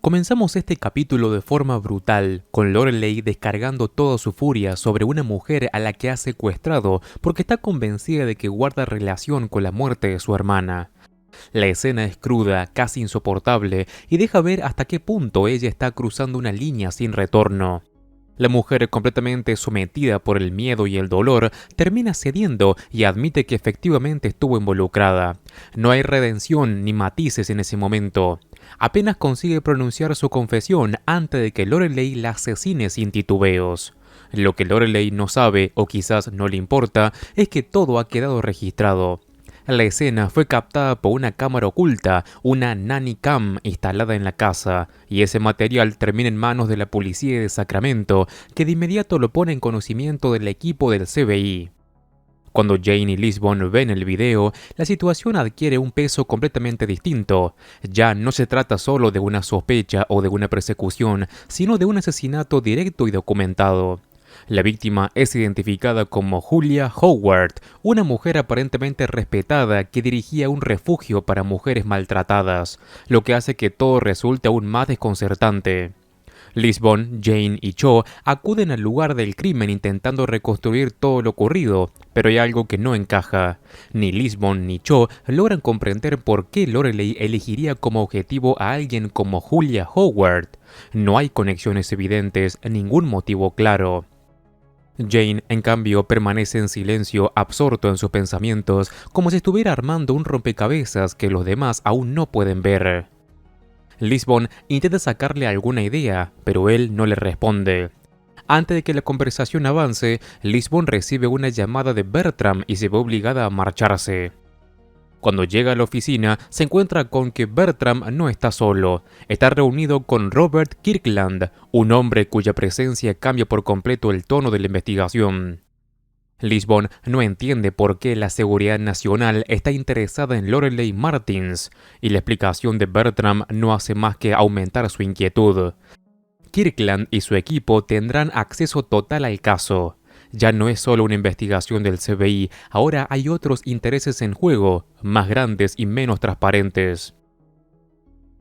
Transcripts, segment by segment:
Comenzamos este capítulo de forma brutal, con Lorelei descargando toda su furia sobre una mujer a la que ha secuestrado porque está convencida de que guarda relación con la muerte de su hermana. La escena es cruda, casi insoportable, y deja ver hasta qué punto ella está cruzando una línea sin retorno. La mujer, completamente sometida por el miedo y el dolor, termina cediendo y admite que efectivamente estuvo involucrada. No hay redención ni matices en ese momento. Apenas consigue pronunciar su confesión antes de que Lorelei la asesine sin titubeos. Lo que Lorelei no sabe, o quizás no le importa, es que todo ha quedado registrado. La escena fue captada por una cámara oculta, una nanny cam instalada en la casa, y ese material termina en manos de la policía de Sacramento, que de inmediato lo pone en conocimiento del equipo del FBI. Cuando Jane y Lisbon ven el video, la situación adquiere un peso completamente distinto. Ya no se trata solo de una sospecha o de una persecución, sino de un asesinato directo y documentado. La víctima es identificada como Julia Howard, una mujer aparentemente respetada que dirigía un refugio para mujeres maltratadas, lo que hace que todo resulte aún más desconcertante. Lisbon, Jane y Cho acuden al lugar del crimen intentando reconstruir todo lo ocurrido, pero hay algo que no encaja. Ni Lisbon ni Cho logran comprender por qué Lorelei elegiría como objetivo a alguien como Julia Howard. No hay conexiones evidentes, ningún motivo claro. Jane, en cambio, permanece en silencio, absorto en sus pensamientos, como si estuviera armando un rompecabezas que los demás aún no pueden ver. Lisbon intenta sacarle alguna idea, pero él no le responde. Antes de que la conversación avance, Lisbon recibe una llamada de Bertram y se ve obligada a marcharse. Cuando llega a la oficina, se encuentra con que Bertram no está solo. Está reunido con Robert Kirkland, un hombre cuya presencia cambia por completo el tono de la investigación. Lisbon no entiende por qué la seguridad nacional está interesada en Lorelei Martins, y la explicación de Bertram no hace más que aumentar su inquietud. Kirkland y su equipo tendrán acceso total al caso. Ya no es solo una investigación del FBI, ahora hay otros intereses en juego, más grandes y menos transparentes.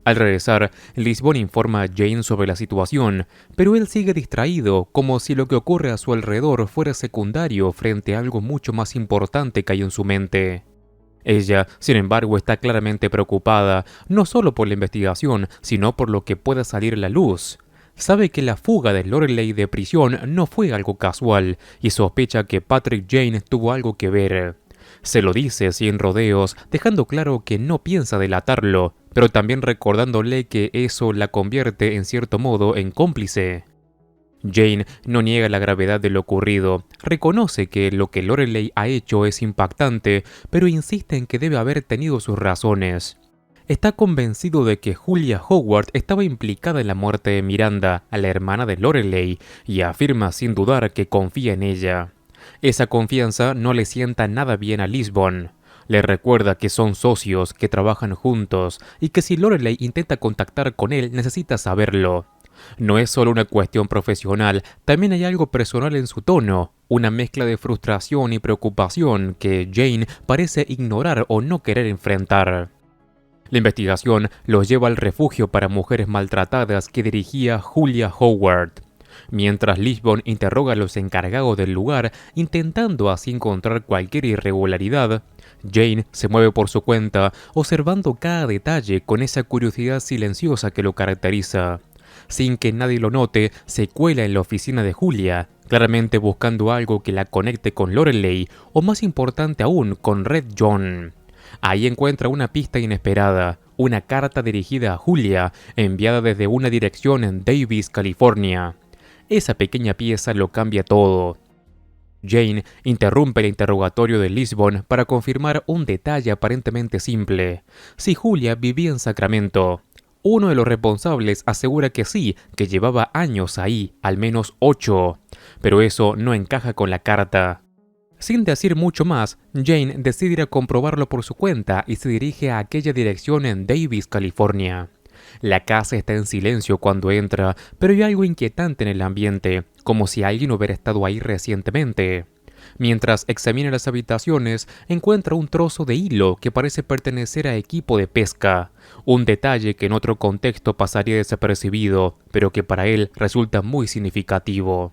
Al regresar, Lisbon informa a Jane sobre la situación, pero él sigue distraído, como si lo que ocurre a su alrededor fuera secundario frente a algo mucho más importante que hay en su mente. Ella, sin embargo, está claramente preocupada, no solo por la investigación, sino por lo que pueda salir a la luz. Sabe que la fuga de Lorelei de prisión no fue algo casual, y sospecha que Patrick Jane tuvo algo que ver. Se lo dice sin rodeos, dejando claro que no piensa delatarlo, pero también recordándole que eso la convierte en cierto modo en cómplice. Jane no niega la gravedad de lo ocurrido, reconoce que lo que Lorelei ha hecho es impactante, pero insiste en que debe haber tenido sus razones. Está convencido de que Julia Howard estaba implicada en la muerte de Miranda, a la hermana de Lorelei, y afirma sin dudar que confía en ella. Esa confianza no le sienta nada bien a Lisbon. Le recuerda que son socios, que trabajan juntos, y que si Lorelei intenta contactar con él necesita saberlo. No es solo una cuestión profesional, también hay algo personal en su tono, una mezcla de frustración y preocupación que Jane parece ignorar o no querer enfrentar. La investigación los lleva al refugio para mujeres maltratadas que dirigía Julia Howard. Mientras Lisbon interroga a los encargados del lugar, intentando así encontrar cualquier irregularidad, Jane se mueve por su cuenta, observando cada detalle con esa curiosidad silenciosa que lo caracteriza. Sin que nadie lo note, se cuela en la oficina de Julia, claramente buscando algo que la conecte con Lorelei, o más importante aún, con Red John. Ahí encuentra una pista inesperada, una carta dirigida a Julia, enviada desde una dirección en Davis, California. Esa pequeña pieza lo cambia todo. Jane interrumpe el interrogatorio de Lisbon para confirmar un detalle aparentemente simple. Si Julia vivía en Sacramento. Uno de los responsables asegura que sí, que llevaba años ahí, al menos 8. Pero eso no encaja con la carta. Sin decir mucho más, Jane decide ir a comprobarlo por su cuenta y se dirige a aquella dirección en Davis, California. La casa está en silencio cuando entra, pero hay algo inquietante en el ambiente, como si alguien hubiera estado ahí recientemente. Mientras examina las habitaciones, encuentra un trozo de hilo que parece pertenecer a equipo de pesca, un detalle que en otro contexto pasaría desapercibido, pero que para él resulta muy significativo.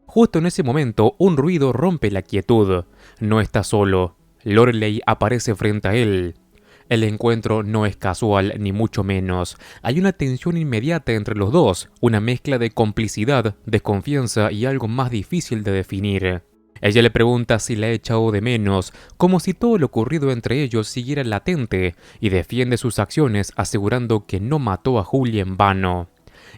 Justo en ese momento, un ruido rompe la quietud. No está solo. Lorelei aparece frente a él. El encuentro no es casual, ni mucho menos. Hay una tensión inmediata entre los dos, una mezcla de complicidad, desconfianza y algo más difícil de definir. Ella le pregunta si la ha echado de menos, como si todo lo ocurrido entre ellos siguiera latente, y defiende sus acciones asegurando que no mató a Julia en vano.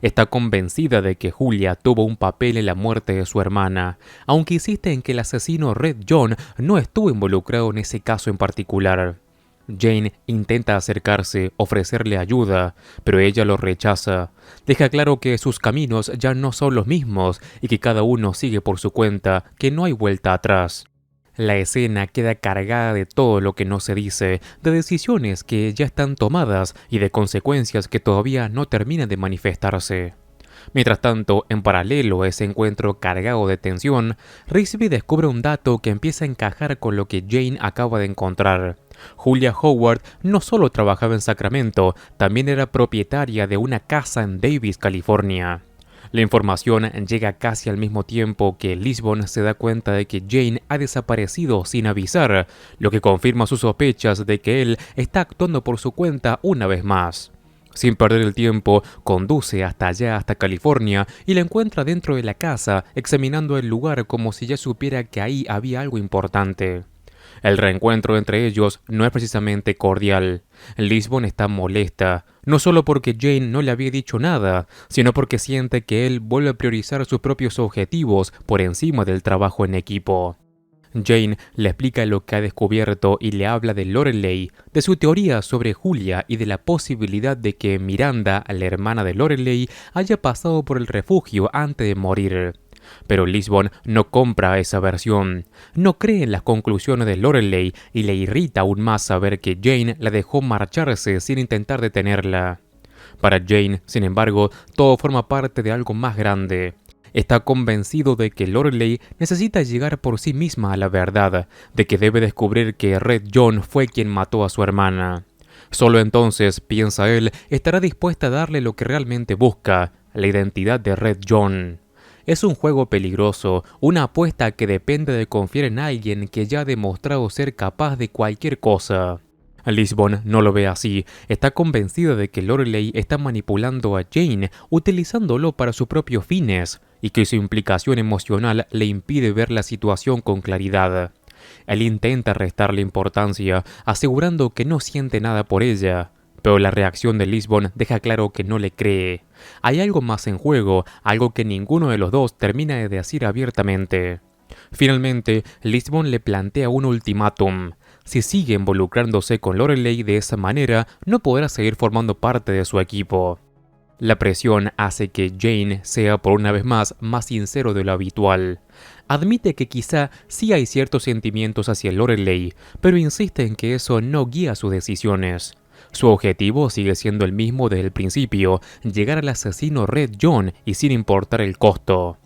Está convencida de que Julia tuvo un papel en la muerte de su hermana, aunque insiste en que el asesino Red John no estuvo involucrado en ese caso en particular. Jane intenta acercarse, ofrecerle ayuda, pero ella lo rechaza. Deja claro que sus caminos ya no son los mismos y que cada uno sigue por su cuenta, que no hay vuelta atrás. La escena queda cargada de todo lo que no se dice, de decisiones que ya están tomadas y de consecuencias que todavía no terminan de manifestarse. Mientras tanto, en paralelo a ese encuentro cargado de tensión, Risby descubre un dato que empieza a encajar con lo que Jane acaba de encontrar. Julia Howard no solo trabajaba en Sacramento, también era propietaria de una casa en Davis, California. La información llega casi al mismo tiempo que Lisbon se da cuenta de que Jane ha desaparecido sin avisar, lo que confirma sus sospechas de que él está actuando por su cuenta una vez más. Sin perder el tiempo, conduce hasta California y la encuentra dentro de la casa, examinando el lugar como si ya supiera que ahí había algo importante. El reencuentro entre ellos no es precisamente cordial. Lisbon está molesta, no solo porque Jane no le había dicho nada, sino porque siente que él vuelve a priorizar sus propios objetivos por encima del trabajo en equipo. Jane le explica lo que ha descubierto y le habla de Lorelei, de su teoría sobre Julia y de la posibilidad de que Miranda, la hermana de Lorelei, haya pasado por el refugio antes de morir. Pero Lisbon no compra esa versión, no cree en las conclusiones de Lorelei y le irrita aún más saber que Jane la dejó marcharse sin intentar detenerla. Para Jane, sin embargo, todo forma parte de algo más grande. Está convencido de que Lorelei necesita llegar por sí misma a la verdad, de que debe descubrir que Red John fue quien mató a su hermana. Solo entonces, piensa él, estará dispuesta a darle lo que realmente busca, la identidad de Red John. Es un juego peligroso, una apuesta que depende de confiar en alguien que ya ha demostrado ser capaz de cualquier cosa. Lisbon no lo ve así, está convencida de que Lorelei está manipulando a Jane, utilizándolo para sus propios fines, y que su implicación emocional le impide ver la situación con claridad. Él intenta restarle importancia, asegurando que no siente nada por ella, pero la reacción de Lisbon deja claro que no le cree. Hay algo más en juego, algo que ninguno de los dos termina de decir abiertamente. Finalmente, Lisbon le plantea un ultimátum. Si sigue involucrándose con Lorelei de esa manera, no podrá seguir formando parte de su equipo. La presión hace que Jane sea por una vez más sincero de lo habitual. Admite que quizá sí hay ciertos sentimientos hacia Lorelei, pero insiste en que eso no guía sus decisiones. Su objetivo sigue siendo el mismo desde el principio, llegar al asesino Red John y sin importar el costo.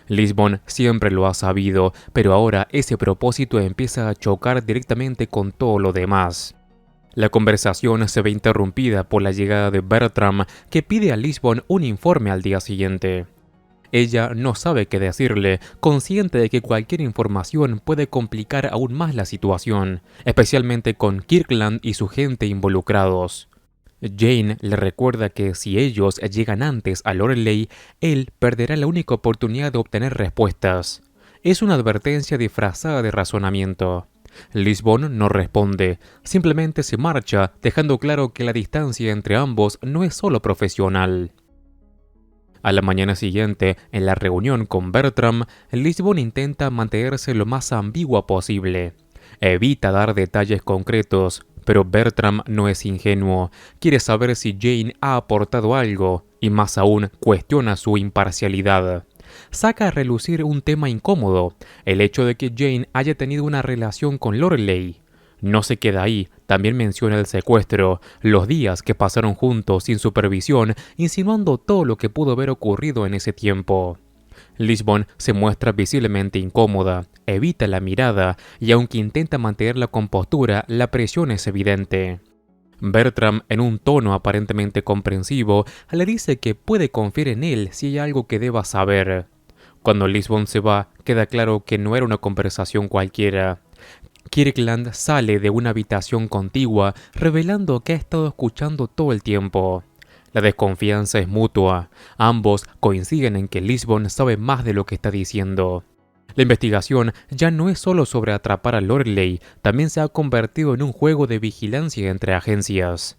Lisbon siempre lo ha sabido, pero ahora ese propósito empieza a chocar directamente con todo lo demás. La conversación se ve interrumpida por la llegada de Bertram, que pide a Lisbon un informe al día siguiente. Ella no sabe qué decirle, consciente de que cualquier información puede complicar aún más la situación, especialmente con Kirkland y su gente involucrados. Jane le recuerda que si ellos llegan antes a Lorelei, él perderá la única oportunidad de obtener respuestas. Es una advertencia disfrazada de razonamiento. Lisbon no responde, simplemente se marcha, dejando claro que la distancia entre ambos no es solo profesional. A la mañana siguiente, en la reunión con Bertram, Lisbon intenta mantenerse lo más ambigua posible. Evita dar detalles concretos, pero Bertram no es ingenuo. Quiere saber si Jane ha aportado algo, y más aún cuestiona su imparcialidad. Saca a relucir un tema incómodo, el hecho de que Jane haya tenido una relación con Lorelei. No se queda ahí, también menciona el secuestro, los días que pasaron juntos sin supervisión, insinuando todo lo que pudo haber ocurrido en ese tiempo. Lisbon se muestra visiblemente incómoda, evita la mirada y aunque intenta mantener la compostura, la presión es evidente. Bertram, en un tono aparentemente comprensivo, le dice que puede confiar en él si hay algo que deba saber. Cuando Lisbon se va, queda claro que no era una conversación cualquiera. Kirkland sale de una habitación contigua, revelando que ha estado escuchando todo el tiempo. La desconfianza es mutua. Ambos coinciden en que Lisbon sabe más de lo que está diciendo. La investigación ya no es solo sobre atrapar a Loreley, también se ha convertido en un juego de vigilancia entre agencias.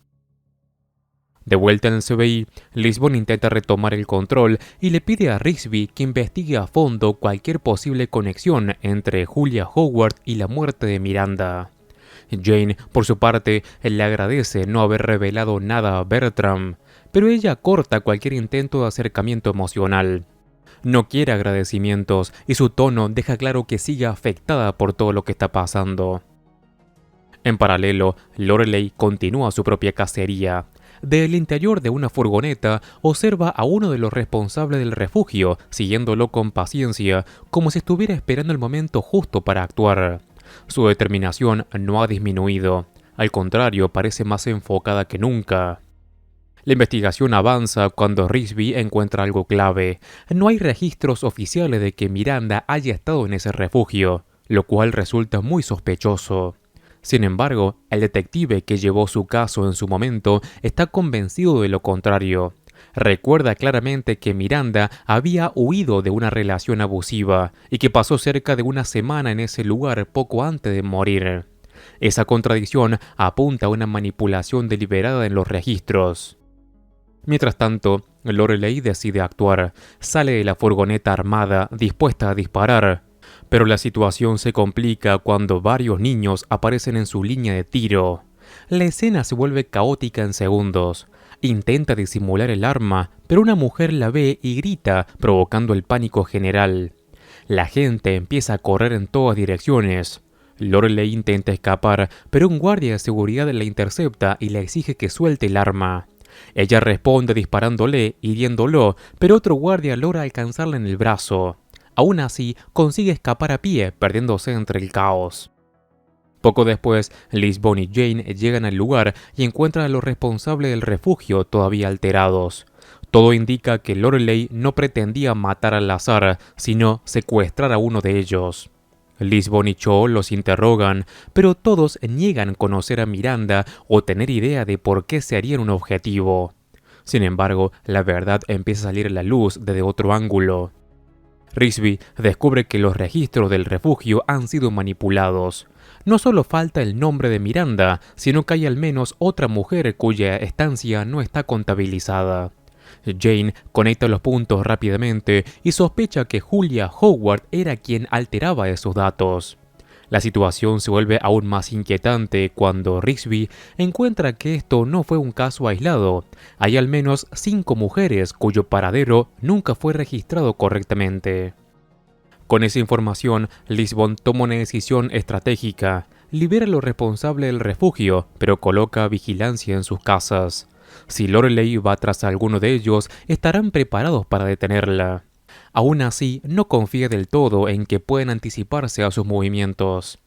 De vuelta en el CBI, Lisbon intenta retomar el control y le pide a Rigsby que investigue a fondo cualquier posible conexión entre Julia Howard y la muerte de Miranda. Jane, por su parte, le agradece no haber revelado nada a Bertram, pero ella corta cualquier intento de acercamiento emocional. No quiere agradecimientos y su tono deja claro que sigue afectada por todo lo que está pasando. En paralelo, Loreley continúa su propia cacería. Del interior de una furgoneta observa a uno de los responsables del refugio, siguiéndolo con paciencia, como si estuviera esperando el momento justo para actuar. Su determinación no ha disminuido, al contrario, parece más enfocada que nunca. La investigación avanza cuando Rigsby encuentra algo clave. No hay registros oficiales de que Miranda haya estado en ese refugio, lo cual resulta muy sospechoso. Sin embargo, el detective que llevó su caso en su momento está convencido de lo contrario. Recuerda claramente que Miranda había huido de una relación abusiva y que pasó cerca de una semana en ese lugar poco antes de morir. Esa contradicción apunta a una manipulación deliberada en los registros. Mientras tanto, Loreley decide actuar. Sale de la furgoneta armada, dispuesta a disparar. Pero la situación se complica cuando varios niños aparecen en su línea de tiro. La escena se vuelve caótica en segundos. Intenta disimular el arma, pero una mujer la ve y grita, provocando el pánico general. La gente empieza a correr en todas direcciones. Loreley intenta escapar, pero un guardia de seguridad la intercepta y le exige que suelte el arma. Ella responde disparándole, hiriéndolo, pero otro guardia logra alcanzarla en el brazo. Aún así, consigue escapar a pie, perdiéndose entre el caos. Poco después, Lisbon y Jane llegan al lugar y encuentran a los responsables del refugio todavía alterados. Todo indica que Loreley no pretendía matar al azar, sino secuestrar a uno de ellos. Lisbon y Cho los interrogan, pero todos niegan conocer a Miranda o tener idea de por qué se harían un objetivo. Sin embargo, la verdad empieza a salir a la luz desde otro ángulo. Rigsby descubre que los registros del refugio han sido manipulados. No solo falta el nombre de Miranda, sino que hay al menos otra mujer cuya estancia no está contabilizada. Jane conecta los puntos rápidamente y sospecha que Julia Howard era quien alteraba esos datos. La situación se vuelve aún más inquietante cuando Rigsby encuentra que esto no fue un caso aislado. Hay al menos 5 mujeres cuyo paradero nunca fue registrado correctamente. Con esa información, Lisbon toma una decisión estratégica. Libera a los responsables del refugio, pero coloca vigilancia en sus casas. Si Loreley va tras alguno de ellos, estarán preparados para detenerla. Aún así, no confía del todo en que pueden anticiparse a sus movimientos.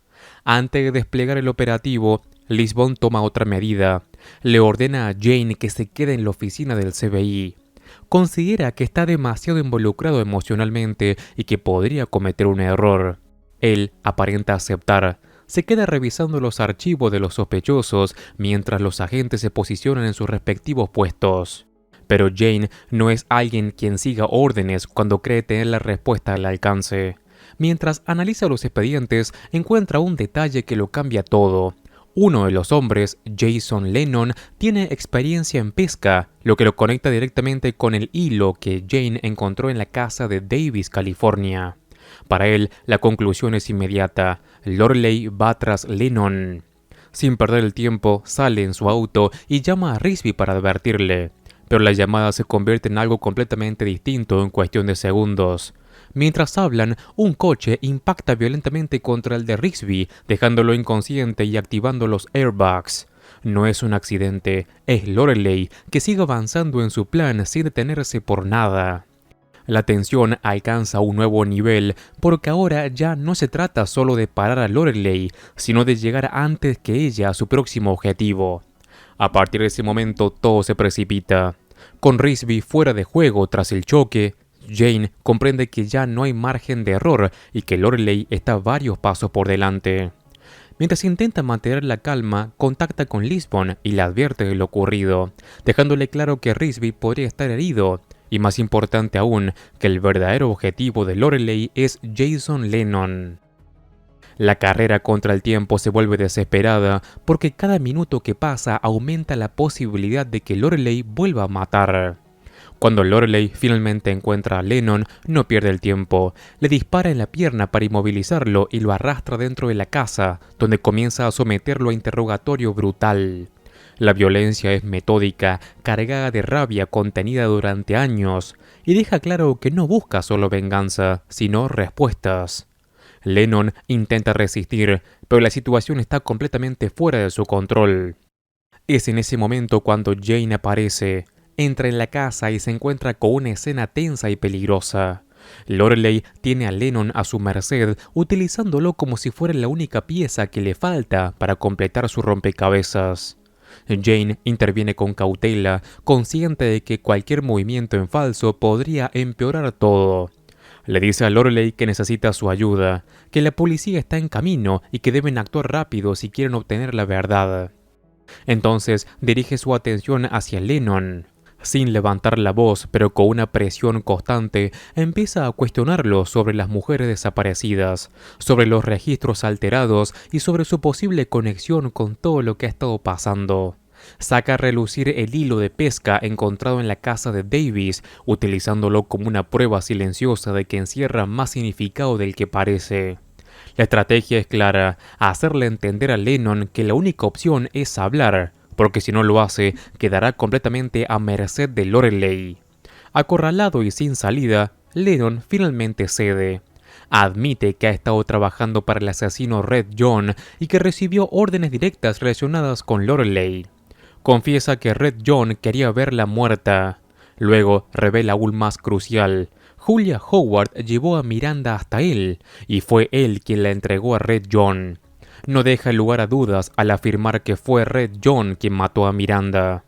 Antes de desplegar el operativo, Lisbon toma otra medida. Le ordena a Jane que se quede en la oficina del CBI. Considera que está demasiado involucrado emocionalmente y que podría cometer un error. Él aparenta aceptar. Se queda revisando los archivos de los sospechosos mientras los agentes se posicionan en sus respectivos puestos. Pero Jane no es alguien quien siga órdenes cuando cree tener la respuesta al alcance. Mientras analiza los expedientes, encuentra un detalle que lo cambia todo. Uno de los hombres, Jason Lennon, tiene experiencia en pesca, lo que lo conecta directamente con el hilo que Jane encontró en la casa de Davis, California. Para él, la conclusión es inmediata. Loreley va tras Lennon. Sin perder el tiempo, sale en su auto y llama a Rigsby para advertirle. Pero la llamada se convierte en algo completamente distinto en cuestión de segundos. Mientras hablan, un coche impacta violentamente contra el de Rigsby, dejándolo inconsciente y activando los airbags. No es un accidente, es Loreley, que sigue avanzando en su plan sin detenerse por nada. La tensión alcanza un nuevo nivel porque ahora ya no se trata solo de parar a Lorelei, sino de llegar antes que ella a su próximo objetivo. A partir de ese momento todo se precipita. Con Risby fuera de juego tras el choque, Jane comprende que ya no hay margen de error y que Lorelei está varios pasos por delante. Mientras intenta mantener la calma, contacta con Lisbon y le advierte de lo ocurrido, dejándole claro que Risby podría estar herido, y más importante aún, que el verdadero objetivo de Lorelei es Jason Lennon. La carrera contra el tiempo se vuelve desesperada porque cada minuto que pasa aumenta la posibilidad de que Lorelei vuelva a matar. Cuando Lorelei finalmente encuentra a Lennon, no pierde el tiempo. Le dispara en la pierna para inmovilizarlo y lo arrastra dentro de la casa, donde comienza a someterlo a interrogatorio brutal. La violencia es metódica, cargada de rabia contenida durante años, y deja claro que no busca solo venganza, sino respuestas. Lennon intenta resistir, pero la situación está completamente fuera de su control. Es en ese momento cuando Jane aparece. Entra en la casa y se encuentra con una escena tensa y peligrosa. Lorelei tiene a Lennon a su merced, utilizándolo como si fuera la única pieza que le falta para completar su rompecabezas. Jane interviene con cautela, consciente de que cualquier movimiento en falso podría empeorar todo. Le dice a Lorelei que necesita su ayuda, que la policía está en camino y que deben actuar rápido si quieren obtener la verdad. Entonces dirige su atención hacia Lennon. Sin levantar la voz, pero con una presión constante, empieza a cuestionarlo sobre las mujeres desaparecidas, sobre los registros alterados y sobre su posible conexión con todo lo que ha estado pasando. Saca a relucir el hilo de pesca encontrado en la casa de Davis, utilizándolo como una prueba silenciosa de que encierra más significado del que parece. La estrategia es clara, hacerle entender a Lennon que la única opción es hablar, porque si no lo hace, quedará completamente a merced de Lorelei. Acorralado y sin salida, Lennon finalmente cede. Admite que ha estado trabajando para el asesino Red John y que recibió órdenes directas relacionadas con Lorelei. Confiesa que Red John quería verla muerta. Luego revela aún más crucial. Julia Howard llevó a Miranda hasta él, y fue él quien la entregó a Red John. No deja lugar a dudas al afirmar que fue Red John quien mató a Miranda.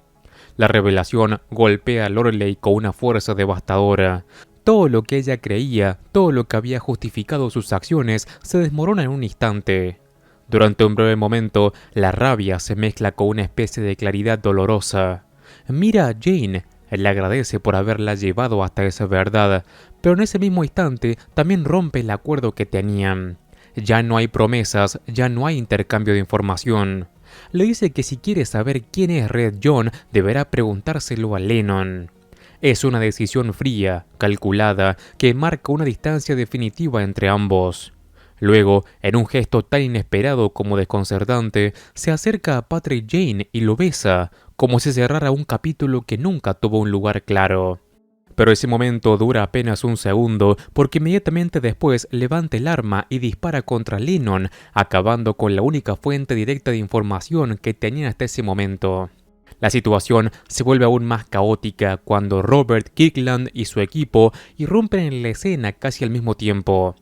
La revelación golpea a Lorelei con una fuerza devastadora. Todo lo que ella creía, todo lo que había justificado sus acciones, se desmorona en un instante. Durante un breve momento, la rabia se mezcla con una especie de claridad dolorosa. Mira a Jane, le agradece por haberla llevado hasta esa verdad, pero en ese mismo instante también rompe el acuerdo que tenían. Ya no hay promesas, ya no hay intercambio de información. Le dice que si quiere saber quién es Red John, deberá preguntárselo a Lennon. Es una decisión fría, calculada, que marca una distancia definitiva entre ambos. Luego, en un gesto tan inesperado como desconcertante, se acerca a Patrick Jane y lo besa, como si cerrara un capítulo que nunca tuvo un lugar claro. Pero ese momento dura apenas un segundo porque inmediatamente después levanta el arma y dispara contra Lennon, acabando con la única fuente directa de información que tenían hasta ese momento. La situación se vuelve aún más caótica cuando Robert Kirkland y su equipo irrumpen en la escena casi al mismo tiempo.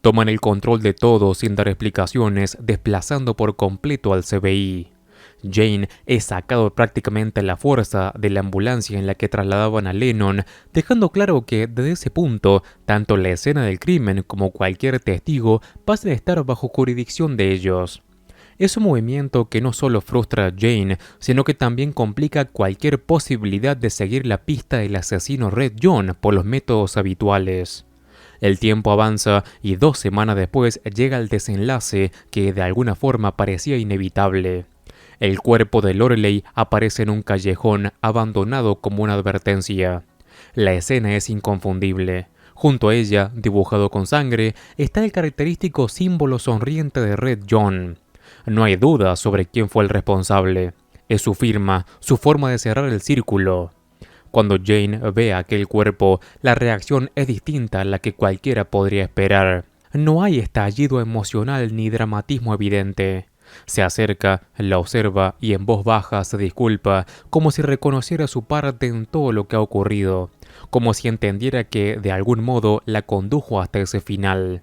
Toman el control de todo sin dar explicaciones, desplazando por completo al CBI. Jane es sacado prácticamente a la fuerza de la ambulancia en la que trasladaban a Lennon, dejando claro que desde ese punto, tanto la escena del crimen como cualquier testigo pasan a estar bajo jurisdicción de ellos. Es un movimiento que no solo frustra a Jane, sino que también complica cualquier posibilidad de seguir la pista del asesino Red John por los métodos habituales. El tiempo avanza y 2 semanas después llega el desenlace que de alguna forma parecía inevitable. El cuerpo de Lorelei aparece en un callejón abandonado como una advertencia. La escena es inconfundible. Junto a ella, dibujado con sangre, está el característico símbolo sonriente de Red John. No hay duda sobre quién fue el responsable. Es su firma, su forma de cerrar el círculo. Cuando Jane ve aquel cuerpo, la reacción es distinta a la que cualquiera podría esperar. No hay estallido emocional ni dramatismo evidente. Se acerca, la observa y en voz baja se disculpa, como si reconociera su parte en todo lo que ha ocurrido, como si entendiera que, de algún modo, la condujo hasta ese final.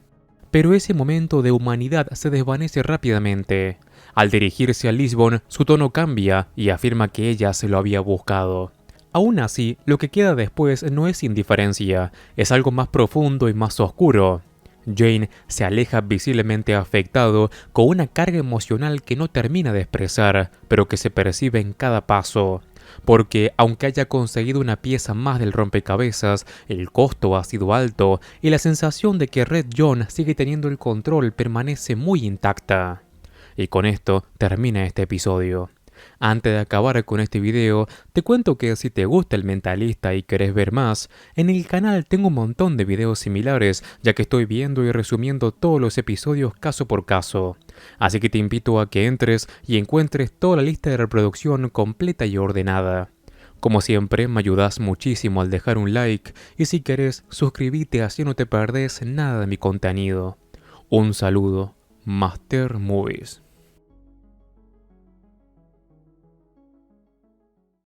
Pero ese momento de humanidad se desvanece rápidamente. Al dirigirse a Lisbon, su tono cambia y afirma que ella se lo había buscado. Aún así, lo que queda después no es indiferencia, es algo más profundo y más oscuro. Jane se aleja visiblemente afectado, con una carga emocional que no termina de expresar, pero que se percibe en cada paso. Porque, aunque haya conseguido una pieza más del rompecabezas, el costo ha sido alto y la sensación de que Red John sigue teniendo el control permanece muy intacta. Y con esto termina este episodio. Antes de acabar con este video, te cuento que si te gusta El Mentalista y querés ver más, en el canal tengo un montón de videos similares, ya que estoy viendo y resumiendo todos los episodios caso por caso. Así que te invito a que entres y encuentres toda la lista de reproducción completa y ordenada. Como siempre, me ayudas muchísimo al dejar un like y si querés, suscríbete así no te perdés nada de mi contenido. Un saludo, Master Movies.